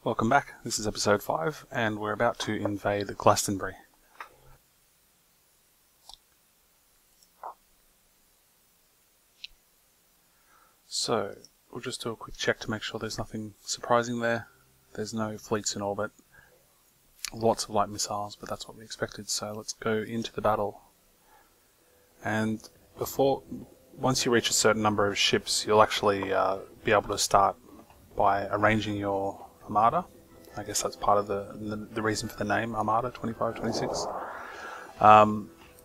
Welcome back, this is episode 5 and we're about to invade Glastonbury. So, we'll just do a quick check to make sure there's nothing surprising there. There's no fleets in orbit. Lots of light missiles, but that's what we expected, so let's go into the battle. And once you reach a certain number of ships, you'll actually be able to start by arranging your Armada. I guess that's part of the reason for the name, Armada 2526.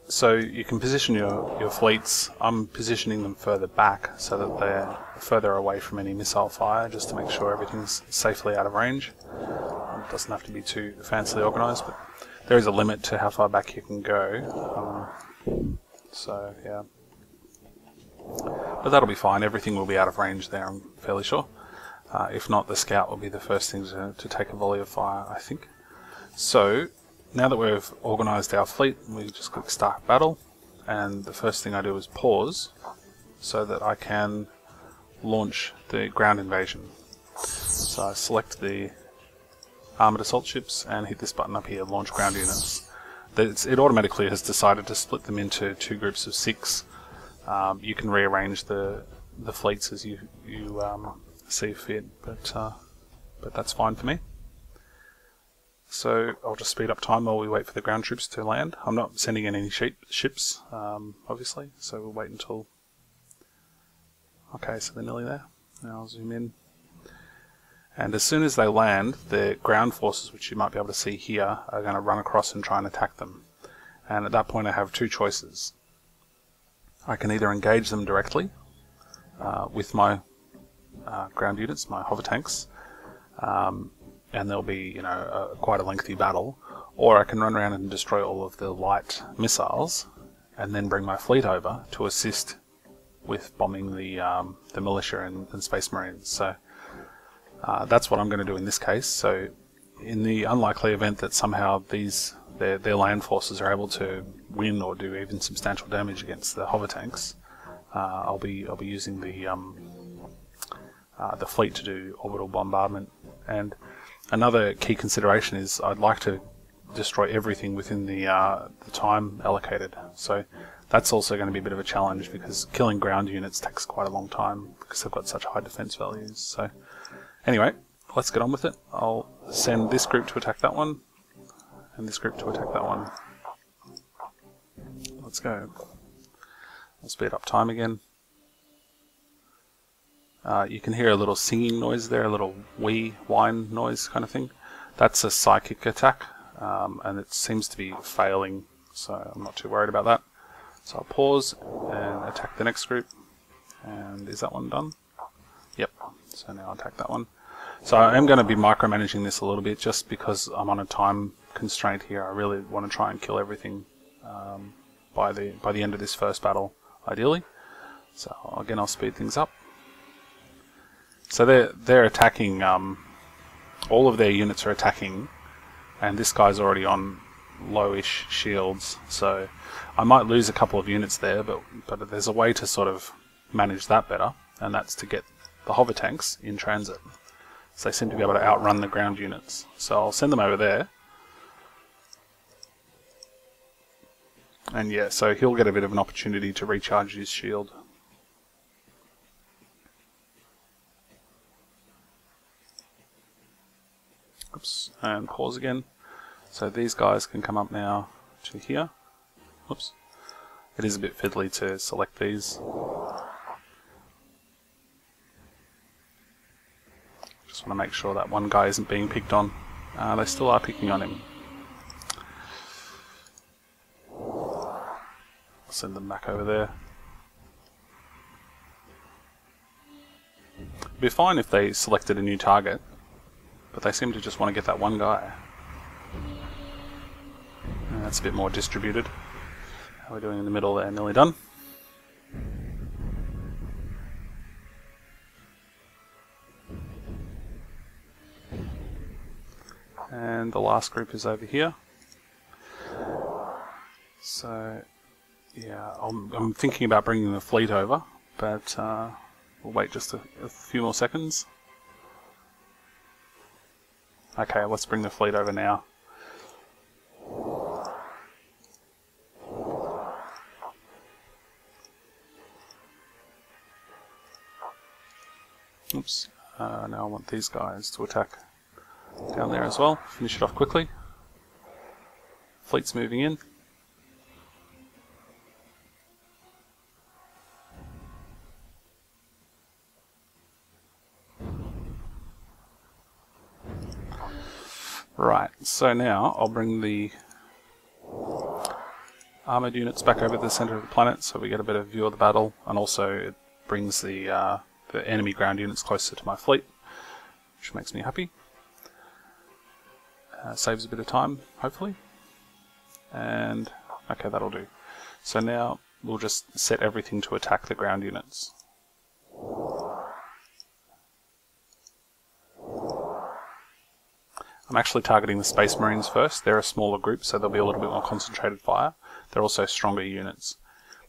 So you can position your fleets. I'm positioning them further back so that they're further away from any missile fire, just to make sure everything's safely out of range. It doesn't have to be too fancily organised, but there is a limit to how far back you can go. So yeah, but that'll be fine. Everything will be out of range there, I'm fairly sure. If not, the scout will be the first thing to take a volley of fire, I think. So, now that we've organised our fleet, we just click Start Battle, and the first thing I do is pause, so that I can launch the ground invasion. So I select the armoured assault ships and hit this button up here, Launch Ground Units. It automatically has decided to split them into 2 groups of 6. You can rearrange the fleets as you see fit, but that's fine for me. So I'll just speed up time while we wait for the ground troops to land. I'm not sending in any ships, obviously, so we'll wait until... Okay, so they're nearly there. Now I'll zoom in. And as soon as they land, the ground forces, which you might be able to see here, are going to run across and try and attack them. And at that point I have 2 choices. I can either engage them directly with my ground units, my hover tanks, and there'll be quite a lengthy battle, or I can run around and destroy all of the light missiles and then bring my fleet over to assist with bombing the militia and space marines. So that's what I'm going to do in this case. So in the unlikely event that somehow their land forces are able to win or do even substantial damage against the hover tanks, I'll be using the fleet to do orbital bombardment. And another key consideration is I'd like to destroy everything within the time allocated. So that's also going to be a bit of a challenge, because killing ground units takes quite a long time because they've got such high defense values. So anyway, let's get on with it. I'll send this group to attack that one and this group to attack that one. Let's go. I'll speed up time again. You can hear a little singing noise there, a little whine noise kind of thing. That's a psychic attack, and it seems to be failing, so I'm not too worried about that. So I'll pause and attack the next group. And is that one done? Yep, so now I'll attack that one. So I am going to be micromanaging this a little bit, just because I'm on a time constraint here. I really want to try and kill everything by the end of this first battle, ideally. So again, I'll speed things up. So they're attacking, all of their units are attacking, and this guy's already on lowish shields, so I might lose a couple of units there, but there's a way to sort of manage that better, and that's to get the hover tanks in transit. So they seem to be able to outrun the ground units. So I'll send them over there. And yeah, so he'll get a bit of an opportunity to recharge his shield. Oops, and pause again. So these guys can come up now to here. Whoops. It is a bit fiddly to select these. Just want to make sure that one guy isn't being picked on. They still are picking on him. I'll send them back over there. It'd be fine if they selected a new target, but they seem to just want to get that one guy. And that's a bit more distributed. How are we doing in the middle there? Nearly done. And the last group is over here. So, yeah, I'm thinking about bringing the fleet over, but we'll wait just a few more seconds. Okay, let's bring the fleet over now. Oops. Now I want these guys to attack down there as well. Finish it off quickly. Fleet's moving in. Right, so now I'll bring the armoured units back over to the centre of the planet so we get a better view of the battle, and also it brings the enemy ground units closer to my fleet, which makes me happy. Saves a bit of time, hopefully. And okay, that'll do. So now we'll just set everything to attack the ground units. I'm actually targeting the Space Marines first. They're a smaller group, so there'll be a little bit more concentrated fire. They're also stronger units.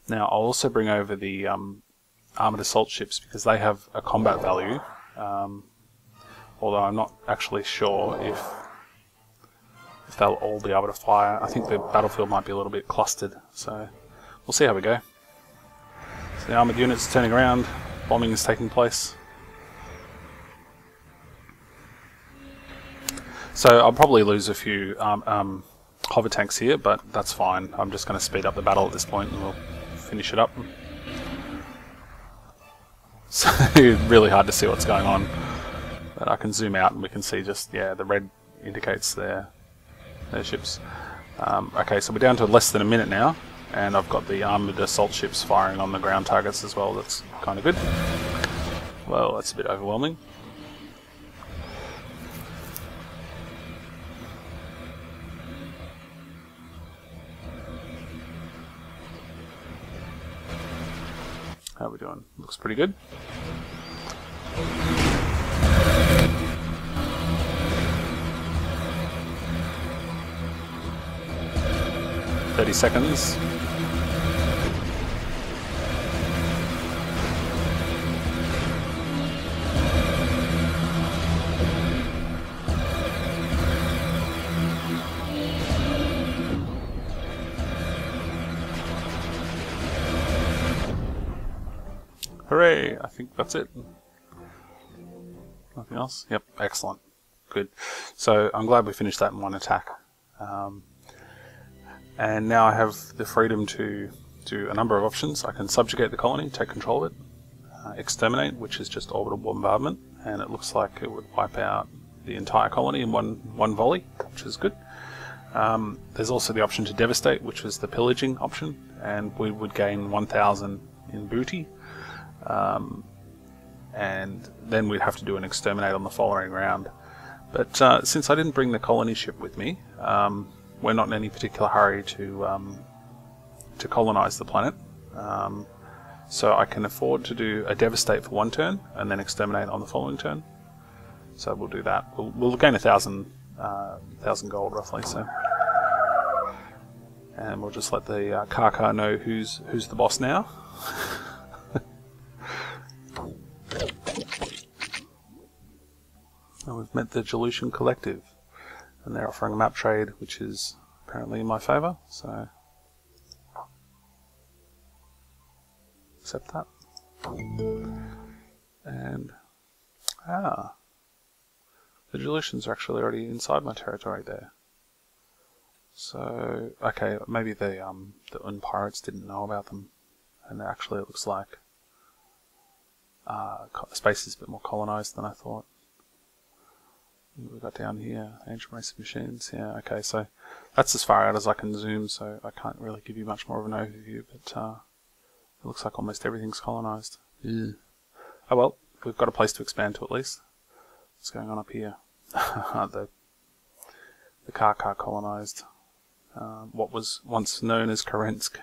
Now I'll also bring over the armoured assault ships because they have a combat value, although I'm not actually sure if they'll all be able to fire. I think the battlefield might be a little bit clustered, so we'll see how we go. So the armoured units are turning around, bombing is taking place. So I'll probably lose a few hover tanks here, but that's fine. I'm just going to speed up the battle at this point and we'll finish it up. So really hard to see what's going on, but I can zoom out and we can see just, yeah, the red indicates their ships. Okay, so we're down to less than a minute now, and I've got the armoured assault ships firing on the ground targets as well. That's kind of good. Well, that's a bit overwhelming. How are we doing? Looks pretty good. "30 seconds. Hooray! I think that's it. Nothing else? Yep, excellent. Good. So I'm glad we finished that in one attack. And now I have the freedom to do a number of options. I can subjugate the colony, take control of it. Exterminate, which is just orbital bombardment, and it looks like it would wipe out the entire colony in one volley, which is good. There's also the option to devastate, which was the pillaging option, and we would gain 1,000 in booty. And then we'd have to do an exterminate on the following round. But since I didn't bring the colony ship with me, we're not in any particular hurry to colonize the planet. So I can afford to do a devastate for one turn and then exterminate on the following turn. So we'll do that. We'll gain 1,000 gold roughly. So, and we'll just let the Kaka know who's the boss now. And we've met the Jelutian Collective, and they're offering a map trade, which is apparently in my favour, so accept that. And the Jelutians are actually already inside my territory there. So okay, maybe the Un pirates didn't know about them, and actually it looks like space is a bit more colonised than I thought. We've got down here, ancient race of machines. Yeah, okay, so that's as far out as I can zoom, so I can't really give you much more of an overview, but it looks like almost everything's colonised. Oh well, we've got a place to expand to at least. What's going on up here? the Kaka colonised what was once known as Karensk.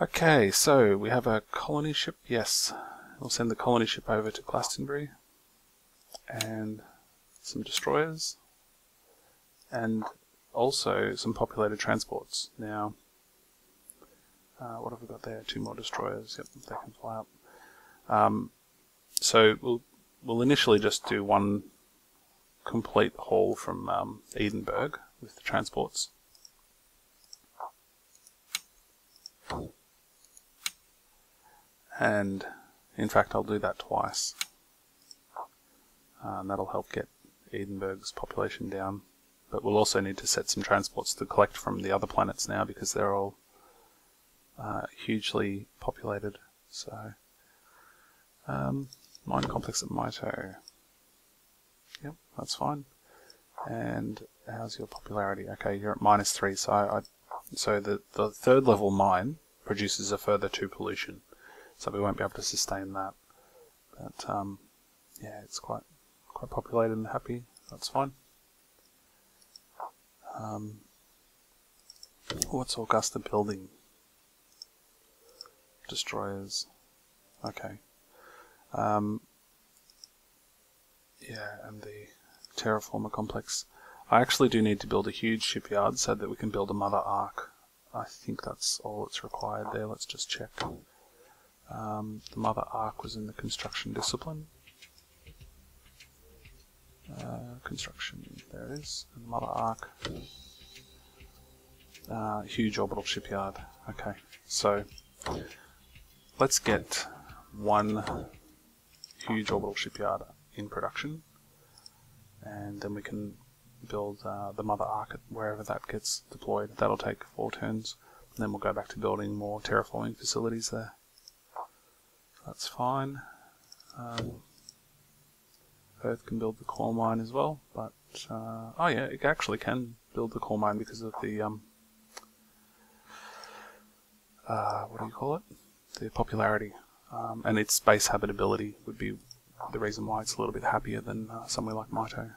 Okay, so we have a colony ship, yes. We'll send the colony ship over to Glastonbury. And some destroyers, and also some populated transports. Now, what have we got there? 2 more destroyers. Yep, they can fly up. So we'll initially just do one complete haul from Edinburgh with the transports. And in fact, I'll do that twice. And that'll help get Edinburgh's population down. But we'll also need to set some transports to collect from the other planets now because they're all hugely populated. So, mine complex at Mito. Yep, that's fine. And how's your popularity? Okay, you're at -3. So the third level mine produces a further 2 pollution. So we won't be able to sustain that. But yeah, it's quite populated and happy. That's fine. What's Augusta building? Destroyers. Okay. Yeah, and the terraformer complex. I actually do need to build a huge shipyard so that we can build a mother ark. I think that's all that's required there. Let's just check. The mother ark was in the construction discipline. Construction, there it is. And the mother ark. Huge orbital shipyard. Okay, so let's get one huge orbital shipyard in production, and then we can build the mother ark wherever that gets deployed. That'll take 4 turns, and then we'll go back to building more terraforming facilities there. That's fine. Earth can build the core mine as well, but oh yeah, it actually can build the core mine because of the what do you call it? The popularity, and its base habitability would be the reason why it's a little bit happier than somewhere like Mito.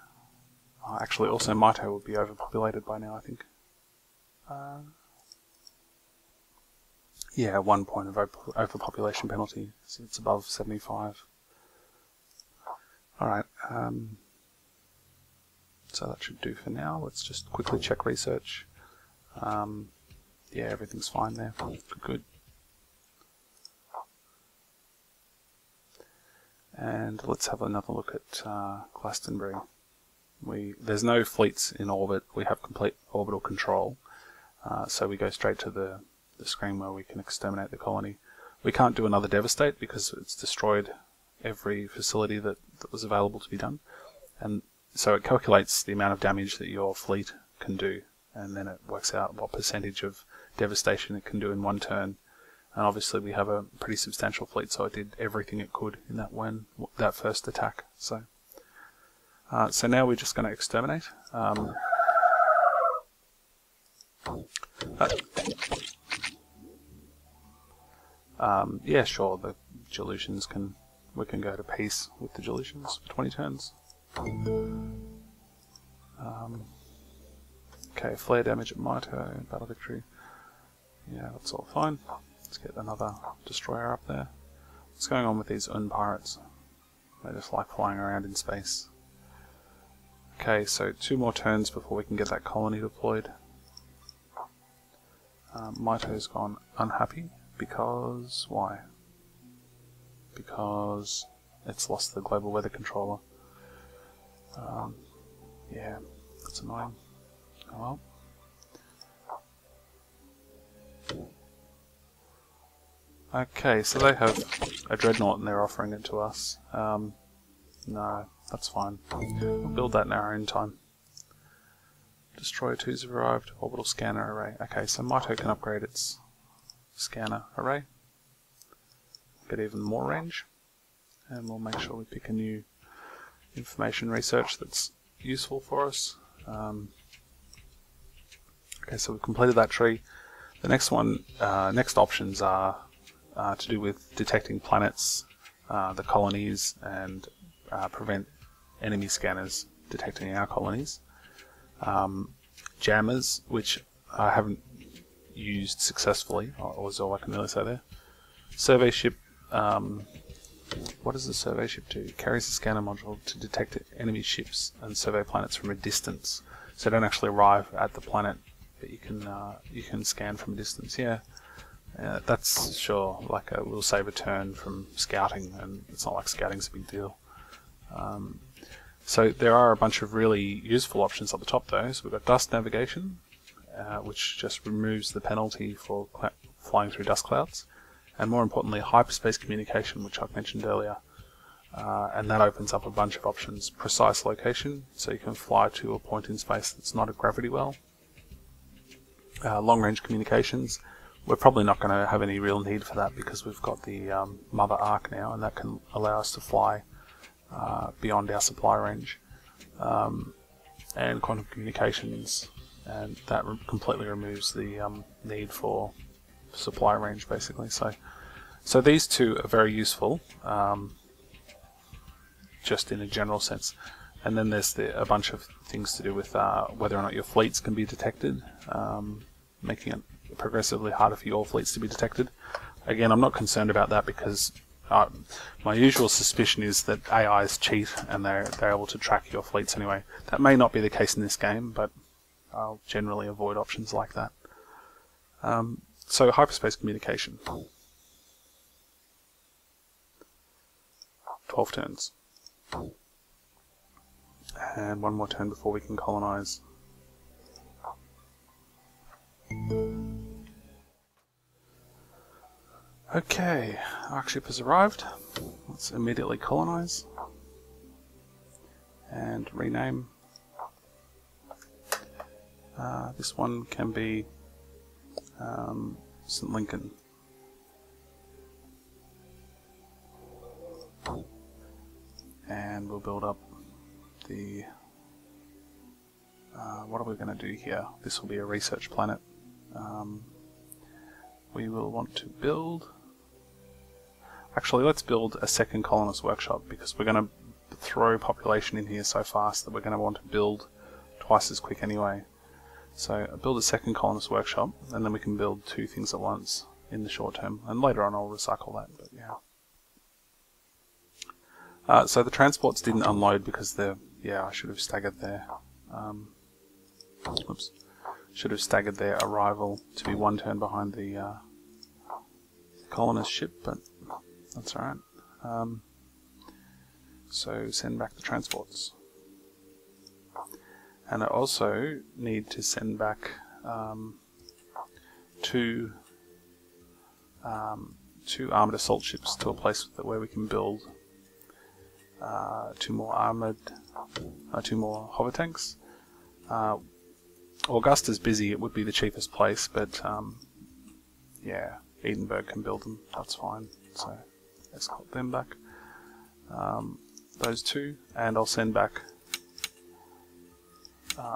Actually, also Mito would be overpopulated by now, I think. Yeah, 1 point of overpopulation penalty, so it's above 75. Alright, so that should do for now. Let's just quickly check research. Yeah, everything's fine there. Good. And let's have another look at Glastonbury. There's no fleets in orbit. We have complete orbital control. So we go straight to the screen where we can exterminate the colony. We can't do another devastate because it's destroyed every facility that was available to be done. And so it calculates the amount of damage that your fleet can do, and then it works out what percentage of devastation it can do in 1 turn. And obviously we have a pretty substantial fleet, so it did everything it could in that first attack. So now we're just going to exterminate. Yeah, sure. The Gelutions we can go to peace with the Gelutions for 20 turns. Okay, flare damage at Mito, battle victory. Yeah, that's all fine. Let's get another destroyer up there. What's going on with these pirates? They just like flying around in space. Okay, so 2 more turns before we can get that colony deployed. Mito's gone unhappy because... why? Because it's lost the global weather controller. Yeah, that's annoying. Oh well. Okay, so they have a dreadnought and they're offering it to us. No, that's fine. We'll build that in our own time. Destroyer 2's arrived. Orbital scanner array. Okay, so Mito can upgrade its scanner array. Get even more range. And we'll make sure we pick a new information research that's useful for us. Okay, so we've completed that tree. The next options are to do with detecting planets, the colonies, and prevent enemy scanners detecting our colonies. Jammers, which I haven't used successfully, or is all I can really say there. Survey ship. What does the survey ship do? It carries a scanner module to detect enemy ships and survey planets from a distance. So don't actually arrive at the planet, but you can scan from a distance. Yeah, that's sure. Like we'll save a turn from scouting, and it's not like scouting's a big deal. So there are a bunch of really useful options at the top though. So we've got dust navigation, which just removes the penalty for flying through dust clouds, and more importantly hyperspace communication, which I've mentioned earlier, and that opens up a bunch of options. Precise location, so you can fly to a point in space that's not a gravity well. Long range communications, we're probably not going to have any real need for that because we've got the mother arc now, and that can allow us to fly beyond our supply range. And quantum communications, and that completely removes the need for supply range basically. So these two are very useful, just in a general sense. And then there's a bunch of things to do with whether or not your fleets can be detected, making it progressively harder for your fleets to be detected. Again, I'm not concerned about that because my usual suspicion is that AIs cheat and they're able to track your fleets anyway. That may not be the case in this game, but I'll generally avoid options like that. So hyperspace communication. 12 turns. And one more turn before we can colonize. Okay, Ark ship has arrived. Let's immediately colonize and rename. This one can be St. Lincoln. And we'll build up the... what are we going to do here? This will be a research planet. We will want to build... Actually, let's build a second colonist workshop because we're going to throw population in here so fast that we're going to want to build twice as quick anyway. So I'll build a second colonist workshop, and then we can build two things at once in the short term. And later on I'll recycle that, but yeah. So the transports didn't unload because they're... yeah, I should have staggered their... oops. Should have staggered their arrival to be one turn behind the colonist ship, but that's alright. So send back the transports. And I also need to send back two armored assault ships to a place where we can build two more hover tanks. Augusta's busy, it would be the cheapest place, but yeah, Edinburgh can build them, that's fine. So escort them back. Those two, and I'll send back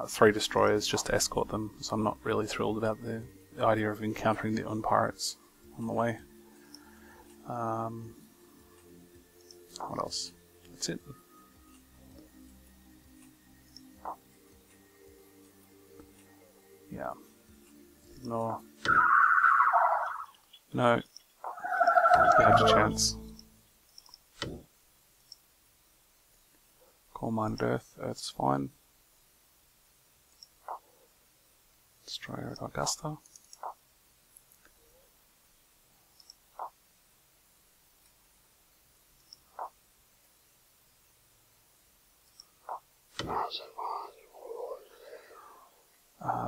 3 destroyers just to escort them, so I'm not really thrilled about the idea of encountering the UN pirates on the way. What else? That's it. Yeah. Ignore. No. You had your chance. Coal mine at Earth. Earth's fine. Destroyer at Augusta.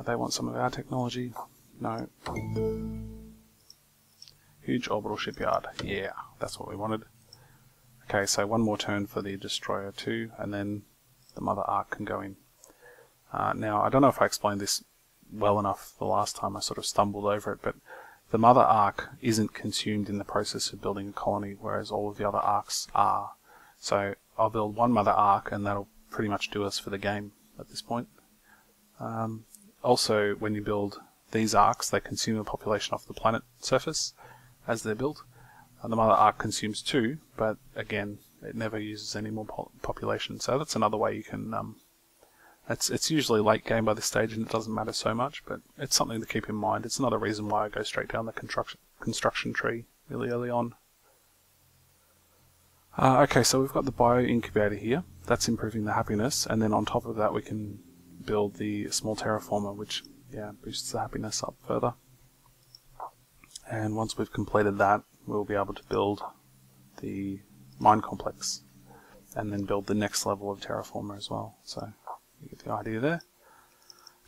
They want some of our technology. No. Huge orbital shipyard. Yeah, that's what we wanted. Okay, so one more turn for the destroyer 2, and then the mother arc can go in. Now, I don't know if I explained this well enough the last time. I sort of stumbled over it, but the mother arc isn't consumed in the process of building a colony, whereas all of the other arcs are. So I'll build one mother arc, and that'll pretty much do us for the game at this point. Also, when you build these arcs, they consume a population off the planet surface as they're built. The mother arc consumes 2, but again, it never uses any more population. So that's another way you can... It's usually late game by this stage and it doesn't matter so much, but it's something to keep in mind. It's another reason why I go straight down the construction tree really early on. Okay, so we've got the bio-incubator here. That's improving the happiness, and then on top of that we can build the small terraformer, which boosts the happiness up further. And once we've completed that, we'll be able to build the mine complex. and then build the next level of terraformer as well. So you get the idea there.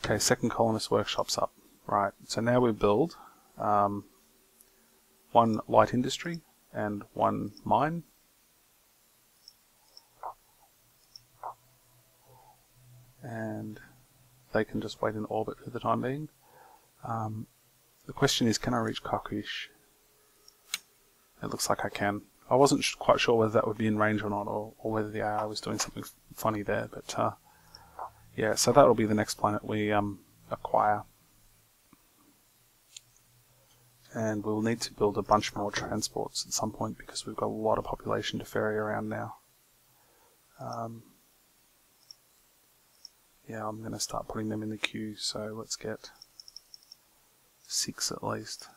Okay, second colonist workshop's up. Right, so now we build one light industry and one mine. And they can just wait in orbit for the time being. The question is, can I reach Kakish? It looks like I can. I wasn't quite sure whether that would be in range or not, or whether the AI was doing something funny there, but yeah, so that will be the next planet we acquire. And we'll need to build a bunch more transports at some point because we've got a lot of population to ferry around now. Yeah, I'm going to start putting them in the queue, so let's get 6 at least.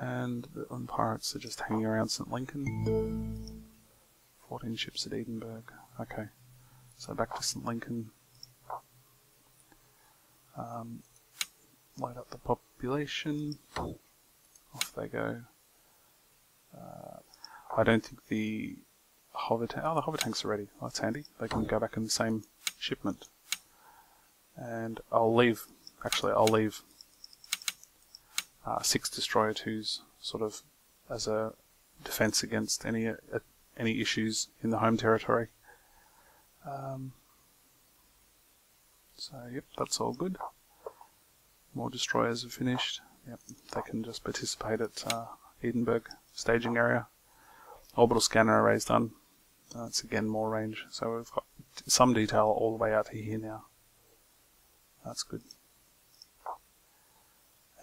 And the pirates are just hanging around St. Lincoln. 14 ships at Edinburgh. Okay, so back to St. Lincoln. Light up the population. Off they go. I don't think the hover tank... Oh, the hover tanks are ready. Oh, that's handy. They can go back in the same shipment. And I'll leave... Actually, I'll leave 6 destroyer 2s sort of as a defense against any issues in the home territory. So, yep, that's all good. More destroyers are finished. Yep, they can just participate at Edinburgh staging area. Orbital scanner array's done. That's again more range. So we've got some detail all the way out to here now. That's good.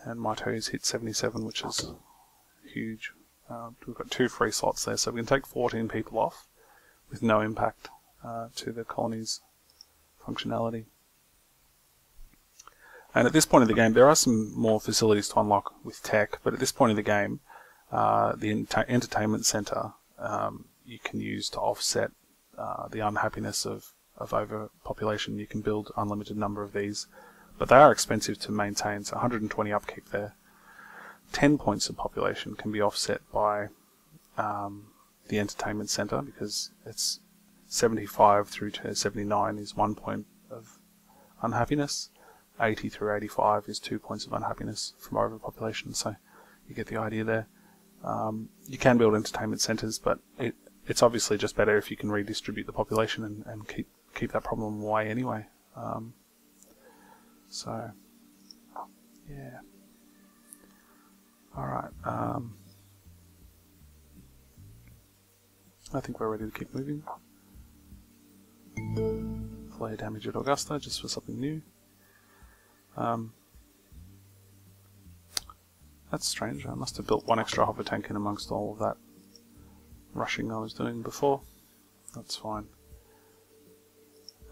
And my toes hit 77, which is huge. We've got 2 free slots there, so we can take 14 people off with no impact to the colony's functionality. And at this point of the game, there are some more facilities to unlock with tech, but at this point of the game, the entertainment center you can use to offset the unhappiness of overpopulation. You can build unlimited number of these, but they are expensive to maintain, so 120 upkeep there. 10 points of population can be offset by the entertainment center, because it's 75 through to 79 is 1 point of unhappiness. 80 through 85 is 2 points of unhappiness from overpopulation, so you get the idea there. You can build entertainment centers, but it's obviously just better if you can redistribute the population and keep that problem away anyway. So, yeah. Alright, I think we're ready to keep moving. Flare damage at Augusta, just for something new. That's strange. I must have built 1 extra hover tank in amongst all of that rushing I was doing before. That's fine.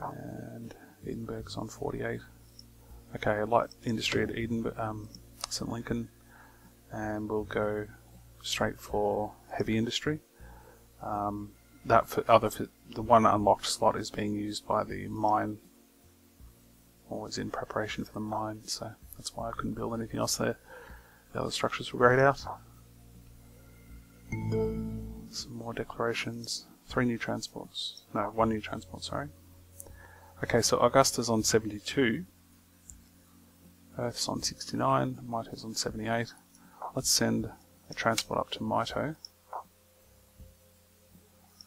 And Edinburgh's on 48. Okay, light industry at Edinburgh, St. Lincoln, and we'll go straight for heavy industry. The one unlocked slot is being used by the mine, or is in preparation for the mine, so that's why I couldn't build anything else there. The other structures were grayed out. Some more declarations. 3 new transports. No, 1 new transport, sorry. Okay, so Augusta's on 72. Earth's on 69. Mito's on 78. Let's send a transport up to Mito.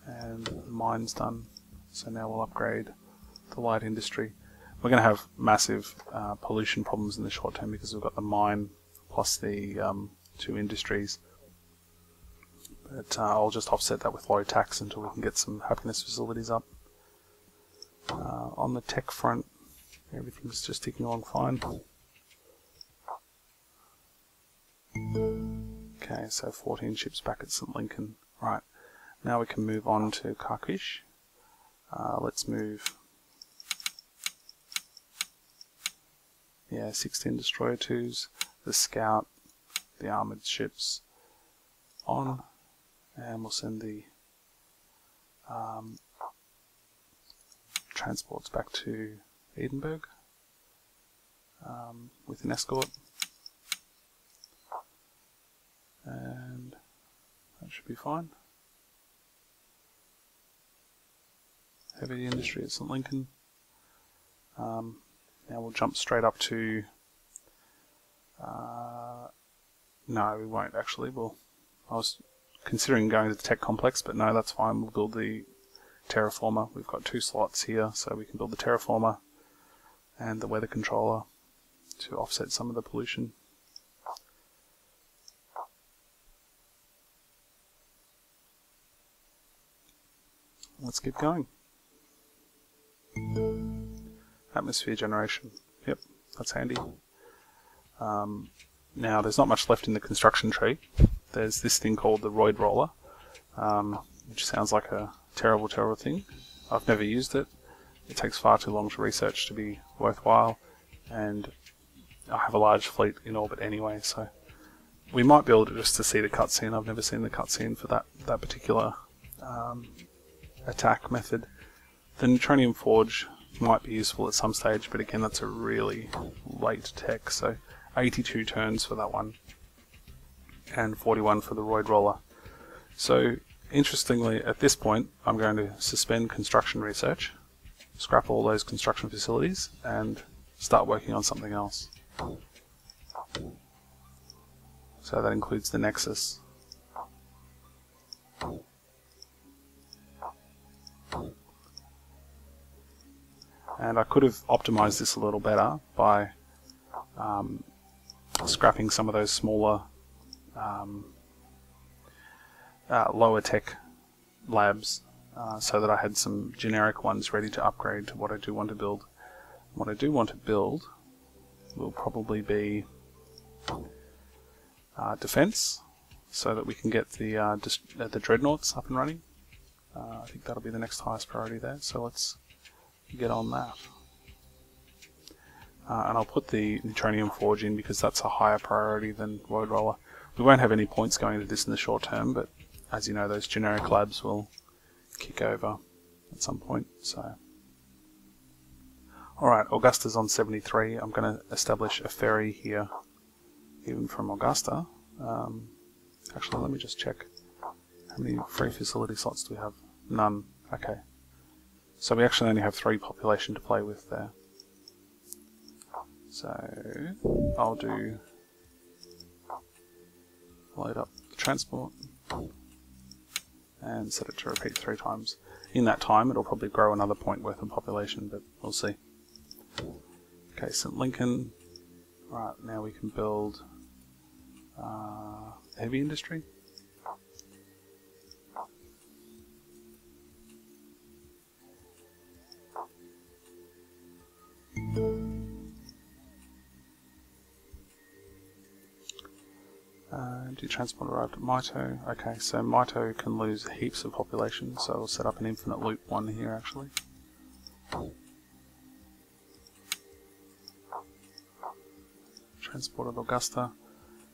And the mine's done. So now we'll upgrade the light industry. We're going to have massive pollution problems in the short term because we've got the mine plus the 2 industries. But I'll just offset that with low tax until we can get some happiness facilities up. On the tech front, everything's just ticking along fine. Okay, so 14 ships back at St. Lincoln. Right, now we can move on to Kakish. Let's move... Yeah, 16 destroyer 2s, the scout, the armoured ships on, and we'll send the transports back to Edinburgh with an escort. And that should be fine. Heavy industry at St. Lincoln. Now we'll jump straight up to... no, we won't actually. I was considering going to the tech complex, but no, that's fine. We'll build the terraformer. We've got 2 slots here, so we can build the terraformer and the weather controller to offset some of the pollution. Let's get going. Atmosphere generation. Yep, that's handy. Now, there's not much left in the construction tree. There's this thing called the Roid Roller, which sounds like a terrible, terrible thing. I've never used it. It takes far too long to research to be worthwhile, and I have a large fleet in orbit anyway, so we might build it just to see the cutscene. I've never seen the cutscene for that particular attack method. The Neutronium Forge might be useful at some stage, but again, that's a really late tech, so 82 turns for that one, and 41 for the Roid Roller. So, interestingly, at this point, I'm going to suspend construction research, scrap all those construction facilities, and start working on something else. So that includes the Nexus. And I could have optimized this a little better by scrapping some of those smaller, lower tech labs so that I had some generic ones ready to upgrade to what I do want to build. What I do want to build will probably be defense, so that we can get the dreadnoughts up and running. I think that'll be the next highest priority there, so let's get on that. And I'll put the Neutronium Forge in because that's a higher priority than Roid Roller. We won't have any points going into this in the short term, but as you know, those generic labs will kick over at some point. So, alright, Augusta's on 73. I'm going to establish a ferry here, even from Augusta. Actually, let me just check. How many free facility slots do we have? None. Okay. So we actually only have 3 population to play with there. So I'll do load up the transport and set it to repeat 3 times. In that time, it'll probably grow another point worth of population, but we'll see. Okay, St. Lincoln. Right, now we can build heavy industry. Do transport arrived at Mito. Okay, so Mito can lose heaps of population, so we'll set up an infinite loop one here actually. Transported Augusta.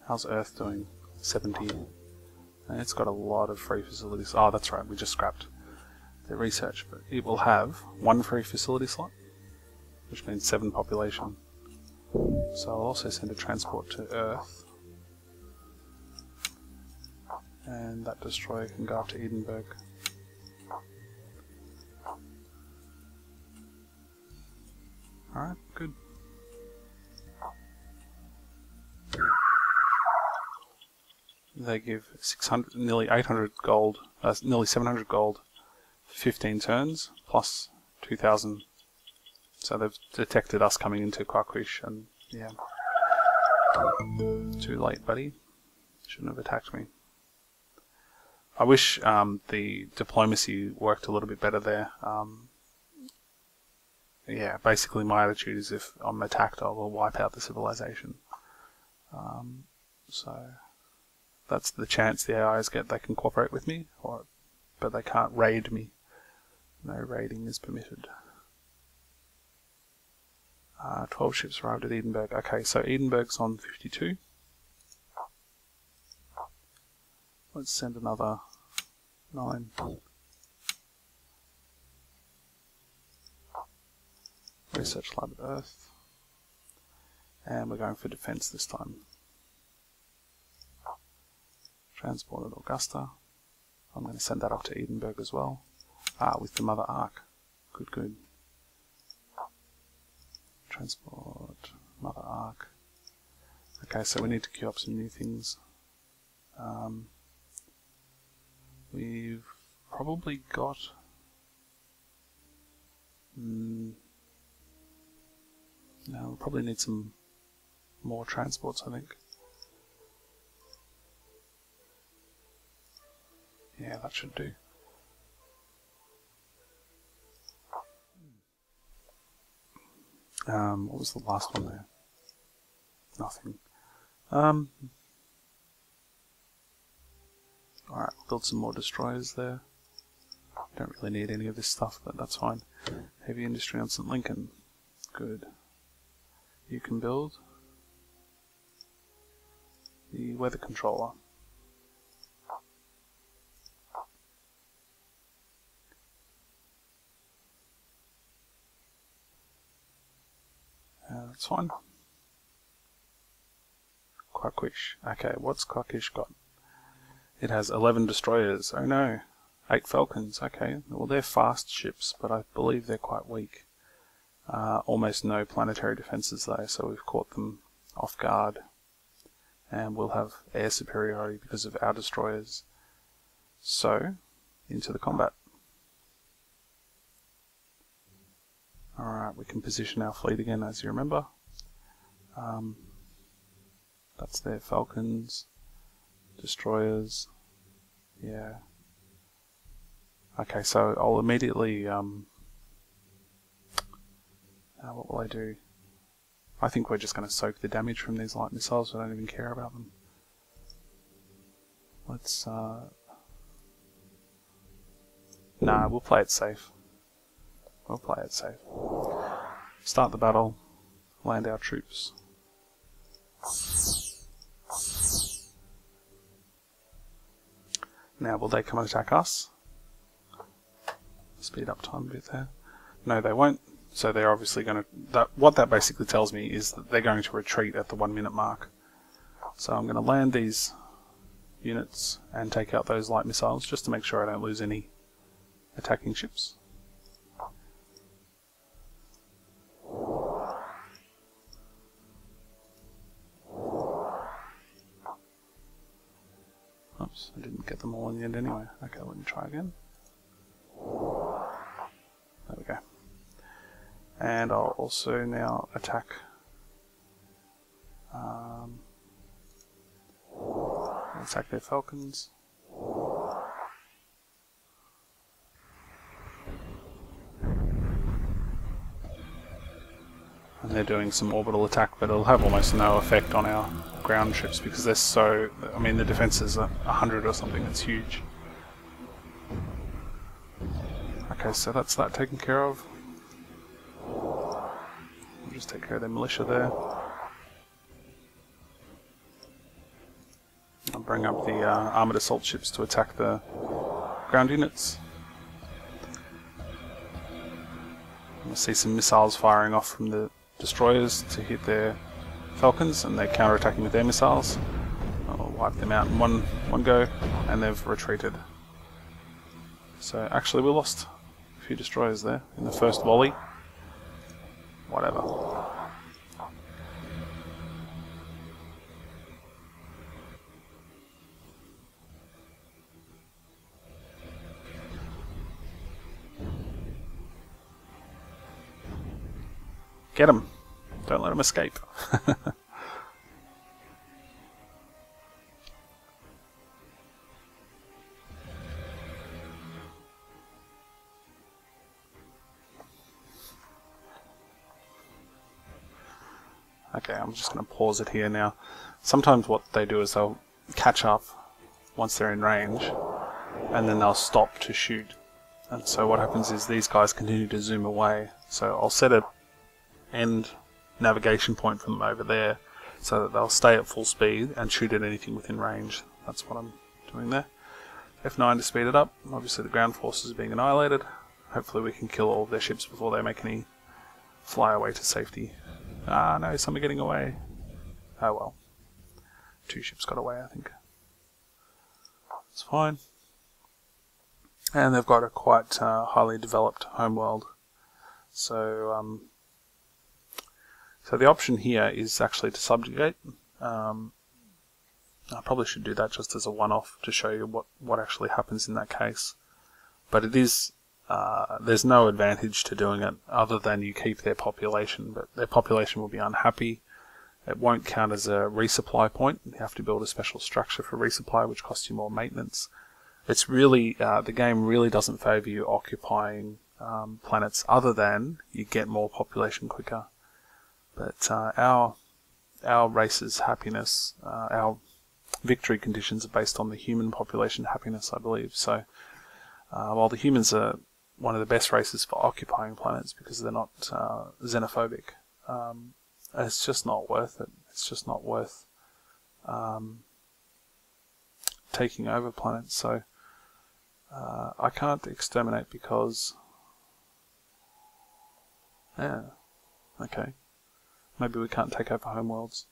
How's Earth doing? 70. And it's got a lot of free facilities. Oh, that's right, we just scrapped the research, but it will have 1 free facility slot, which means 7 population. So I'll also send a transport to Earth. And that destroyer can go up to Edinburgh. Alright, good. They give 600, nearly 800 gold, nearly 700 gold for 15 turns, plus 2,000. So they've detected us coming into Kakish, and yeah. Too late, buddy. Shouldn't have attacked me. I wish the diplomacy worked a little bit better there. Yeah, basically my attitude is if I'm attacked, I will wipe out the civilization. So that's the chance the AIs get. They can cooperate with me, but they can't raid me. No raiding is permitted. 12 ships arrived at Edinburgh. Okay, so Edinburgh's on 52. Let's send another 9. Research lab at Earth. And we're going for defense this time. Transported Augusta. I'm going to send that up to Edinburgh as well. With the Mother Ark. Good, good. Transport, Mother Ark. Okay, so we need to queue up some new things. We've probably got... no, we'll probably need some more transports, I think. Yeah, that should do. What was the last one there? Nothing. Alright, we'll build some more destroyers there. Don't really need any of this stuff, but that's fine. Heavy industry on St. Lincoln. Good. You can build the weather controller. That's fine. Kakish. Okay, what's Kakish got? It has 11 destroyers. Oh no. 8 Falcons. Okay, well they're fast ships, but I believe they're quite weak. Almost no planetary defenses though, so we've caught them off guard. And we'll have air superiority because of our destroyers. So, into the combat. Alright, we can position our fleet again, as you remember. That's their Falcons, destroyers, yeah. Okay, so I'll immediately, what will I do? I think we're just going to soak the damage from these light missiles, so I don't even care about them. Let's, nah, we'll play it safe. We'll play it safe. Start the battle, land our troops. Now, will they come and attack us? Speed up time a bit there. No, they won't. So they're obviously going to... What that basically tells me is that they're going to retreat at the 1 minute mark. So I'm going to land these units and take out those light missiles just to make sure I don't lose any attacking ships. Oops, I didn't get them all in the end anyway. Okay, let me try again. There we go. And I'll also now attack their Falcons. And they're doing some orbital attack, but it'll have almost no effect on our ground ships because they're so... I mean, the defenses are 100 or something, it's huge. Okay, so that's that taken care of. We'll just take care of their militia there. I'll bring up the armoured assault ships to attack the ground units. We'll see some missiles firing off from the destroyers to hit their Falcons, and they're counterattacking with their missiles. I'll wipe them out in one go, and they've retreated. So actually we lost a few destroyers there in the first volley. Whatever. Get him. Don't let him escape. Okay, I'm just going to pause it here now. Sometimes what they do is they'll catch up once they're in range, and then they'll stop to shoot. And so what happens is these guys continue to zoom away. So I'll set a end navigation point for them over there so that they'll stay at full speed and shoot at anything within range. That's what I'm doing there. F9 to speed it up. Obviously the ground forces are being annihilated. Hopefully we can kill all of their ships before they make any fly away to safety. Ah no, some are getting away. Oh well. 2 ships got away, I think. It's fine. And they've got a quite highly developed homeworld. So, so the option here is actually to subjugate. I probably should do that just as a one-off to show you what actually happens in that case. But it is, there's no advantage to doing it other than you keep their population, but their population will be unhappy. It won't count as a resupply point. You have to build a special structure for resupply, which costs you more maintenance. It's really, the game really doesn't favour you occupying planets other than you get more population quicker. But our race's happiness, our victory conditions are based on the human population happiness, I believe. So while the humans are one of the best races for occupying planets because they're not xenophobic, it's just not worth it. It's just not worth taking over planets. So I can't exterminate because... yeah, okay. Maybe we can't take over homeworlds.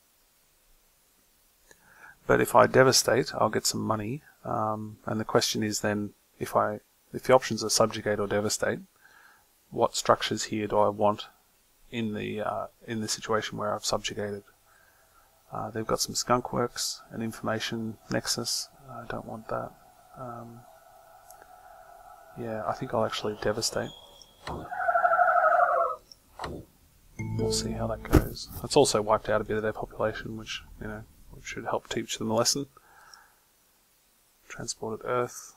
But if I devastate, I'll get some money. And the question is then, if the options are subjugate or devastate, what structures here do I want in the situation where I've subjugated? They've got some skunk works, an information nexus. I don't want that. Yeah, I think I'll actually devastate. We'll see how that goes. It's also wiped out a bit of their population, which, you know, should help teach them a lesson. Transported Earth.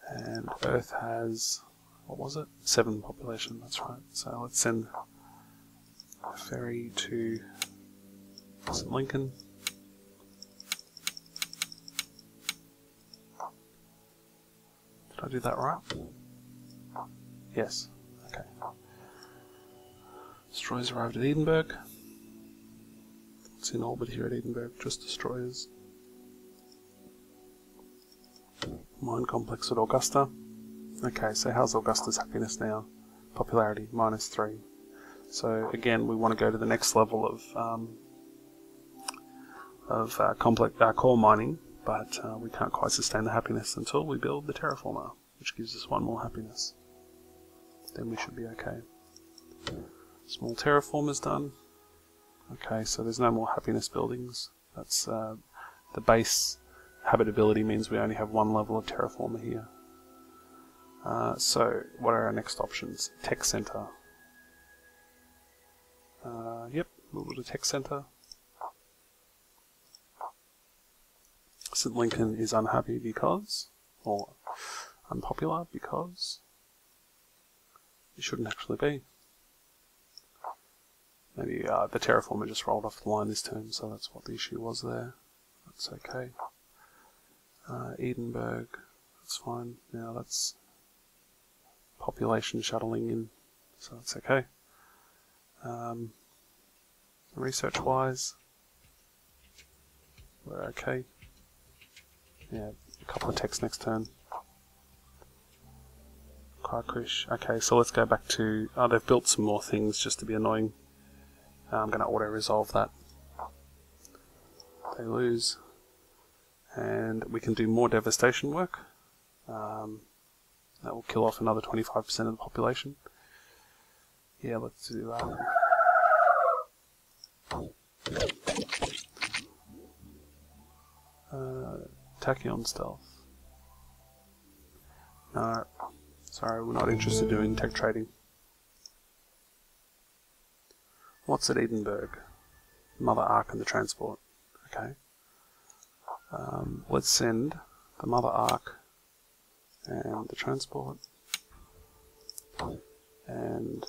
And Earth has, what was it? 7 population, that's right. So let's send a ferry to St. Lincoln. Did I do that right? Yes. Okay. Destroyers arrived at Edinburgh. It's in orbit here at Edinburgh, just destroyers. Mine complex at Augusta. Okay, so how's Augusta's happiness now? Popularity, -3. So again, we want to go to the next level of core mining, but we can't quite sustain the happiness until we build the terraformer, which gives us 1 more happiness. Then we should be okay. Small terraformer's done. Okay, so there's no more happiness buildings. That's the base habitability means we only have 1 level of terraformer here. So what are our next options? Tech center. Yep, we'll build a tech center. St. Lincoln is unhappy because, or unpopular because, it shouldn't actually be. Maybe the terraformer just rolled off the line this turn, so that's what the issue was there. That's okay. Edinburgh, that's fine. Now that's population shuttling in, so that's okay. Research-wise, we're okay. Yeah, a couple of techs next turn. Kakish. Okay, so let's go back to... Oh, they've built some more things just to be annoying. I'm going to auto-resolve that. They lose. And we can do more devastation work. That will kill off another 25% of the population. Yeah, let's do that. Tachyon stealth. No, sorry, we're not interested in doing tech trading. What's at Edinburgh? Mother Ark and the transport. Okay. Let's send the Mother Ark and the transport and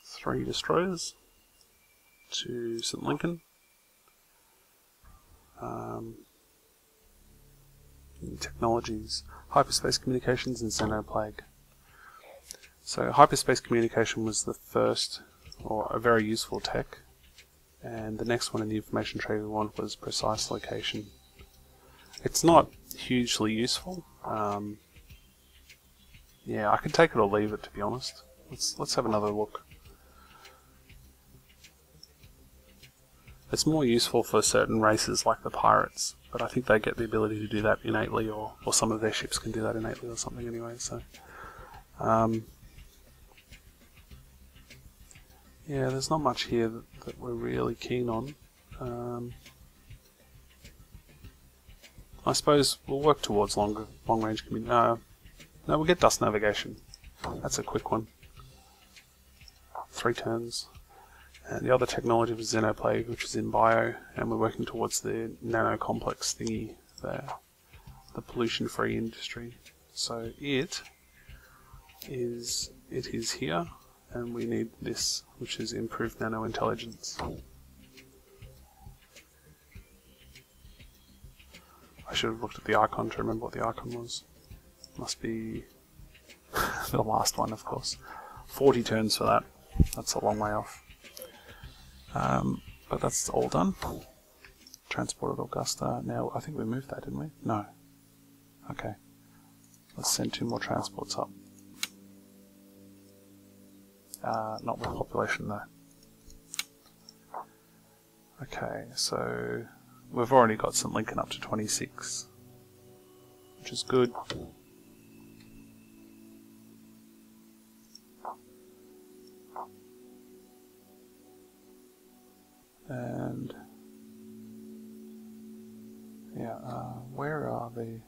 3 destroyers to St. Lincoln. Technologies, hyperspace communications and xenoplague. So hyperspace communication was the first, or a very useful tech, and the next one in the information trade we want was precise location. It's not hugely useful. Yeah, I could take it or leave it, to be honest. Let's have another look. It's more useful for certain races like the pirates, but I think they get the ability to do that innately, or some of their ships can do that innately or something anyway, so... yeah, there's not much here that we're really keen on. I suppose we'll work towards long-range community. No, we'll get dust navigation. That's a quick one. 3 turns. And the other technology was Xenoplague, which is in bio, and we're working towards the nano-complex thingy there. The pollution-free industry. So it is here, and we need this, which is improved nano-intelligence. I should have looked at the icon to remember what the icon was. Must be the last one, of course. 40 turns for that. That's a long way off. But that's all done. Transported Augusta. Now, I think we moved that, didn't we? No. Okay. Let's send 2 more transports up. Not with population, though. Okay, so we've already got St. Lincoln up to 26, which is good. And yeah, where are the...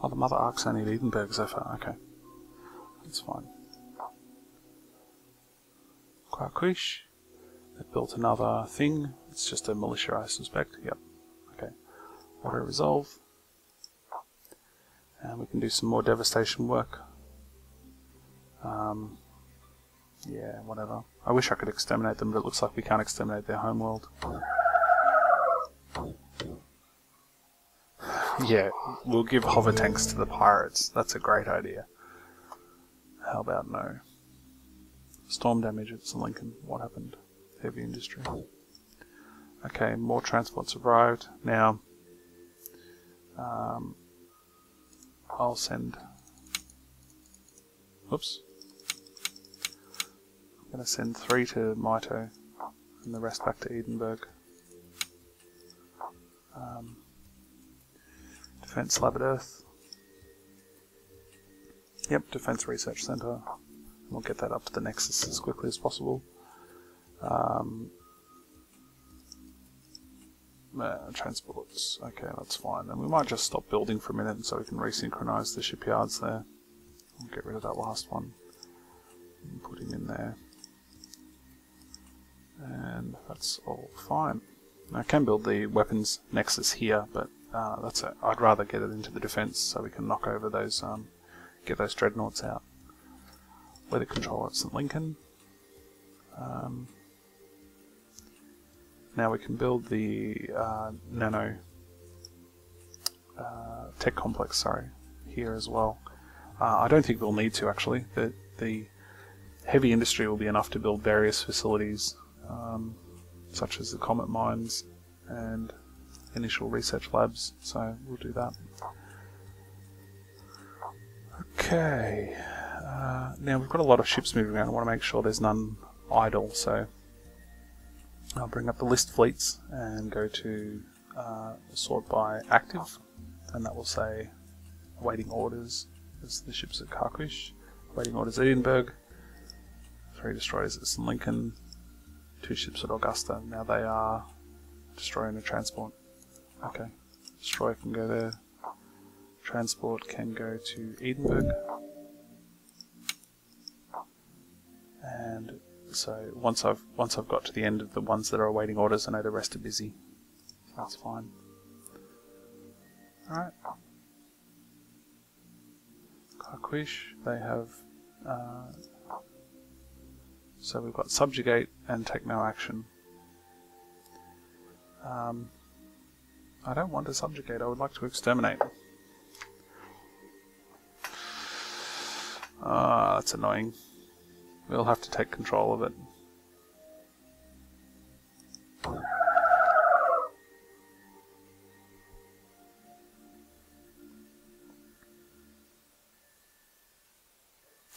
oh, the mother ark's only at Edinburgh so far. Okay, that's fine. Kakish, they've built another thing. It's just a militia, I suspect. Yep. Okay. Auto resolve, and we can do some more devastation work. Yeah, whatever. I wish I could exterminate them, but it looks like we can't exterminate their homeworld. Yeah, we'll give hover tanks to the pirates. That's a great idea. How about no? Storm damage at St. Lincoln. What happened? Heavy industry. Okay, more transports arrived. Now, I'll send... oops. I'm going to send 3 to Mito and the rest back to Edinburgh. Defence Lab at Earth. Yep, Defence Research Centre. We'll get that up to the Nexus as quickly as possible. Transports. Okay, that's fine. And we might just stop building for a minute so we can resynchronize the shipyards there. We'll get rid of that last one and put him in there. And that's all fine. I can build the weapons nexus here, but that's it. I'd rather get it into the defense so we can knock over those, get those dreadnoughts out. Weather control at St. Lincoln. Now we can build the nano tech complex, sorry, here as well. I don't think we'll need to actually. The heavy industry will be enough to build various facilities, such as the comet mines and initial research labs, so we'll do that. Okay, now we've got a lot of ships moving around. I want to make sure there's none idle, so I'll bring up the list fleets and go to sort by active, and that will say awaiting orders as the ships at Kakish, awaiting orders at Edinburgh, 3 destroyers at St. Lincoln, 2 ships at Augusta. Now they are destroying a transport. Okay, destroyer can go there. Transport can go to Edinburgh. And so once I've got to the end of the ones that are awaiting orders, I know the rest are busy. That's fine. Alright. Kakish, they have so we've got subjugate and take no action. I don't want to subjugate, I would like to exterminate. That's annoying. We'll have to take control of it.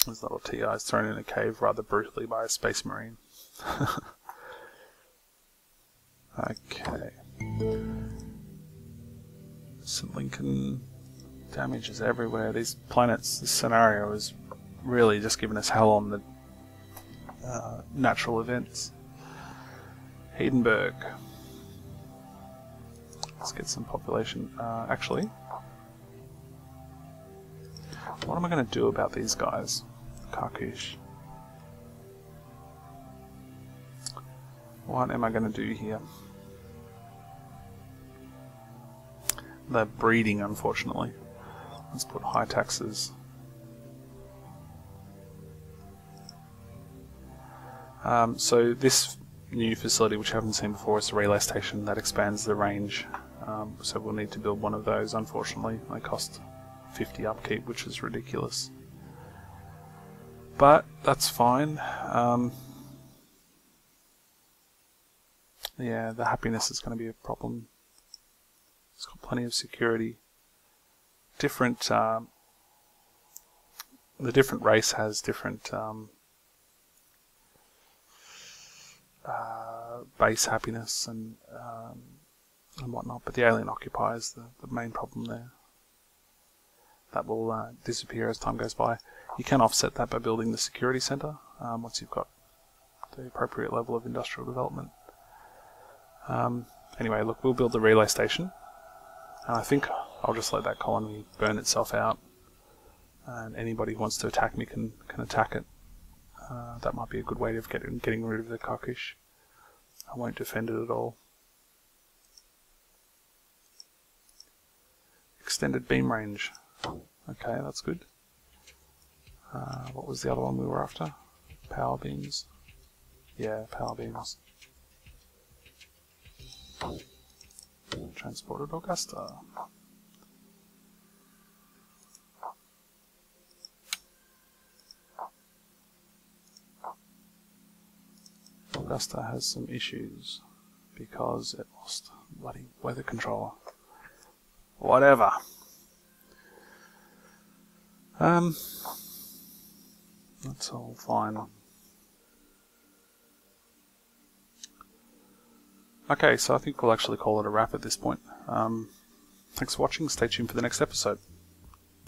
This little TI is thrown in a cave rather brutally by a space marine. Okay. St. Lincoln, damage is everywhere. These planets, this scenario is really just giving us hell on the natural events. Hindenburg. Let's get some population. Actually, what am I going to do about these guys? Kakish. What am I going to do here? They're breeding, unfortunately. Let's put high taxes. So this new facility, which I haven't seen before, is a relay station that expands the range. So we'll need to build one of those, unfortunately. They cost 50 upkeep, which is ridiculous. But that's fine. Yeah, the happiness is going to be a problem. It's got plenty of security. The different race has different base happiness and whatnot, but the alien occupier is the main problem there. That will disappear as time goes by. You can offset that by building the security center once you've got the appropriate level of industrial development. Anyway, look, we'll build the relay station. And I think I'll just let that colony burn itself out, and anybody who wants to attack me can attack it. That might be a good way of getting rid of the Kakish. I won't defend it at all. Extended beam range. Okay, that's good. What was the other one we were after? Power beams. Yeah, power beams. Transported Augusta. Augusta has some issues because it lost bloody weather controller. Whatever. That's all fine. Okay, so I think we'll actually call it a wrap at this point. Thanks for watching. Stay tuned for the next episode.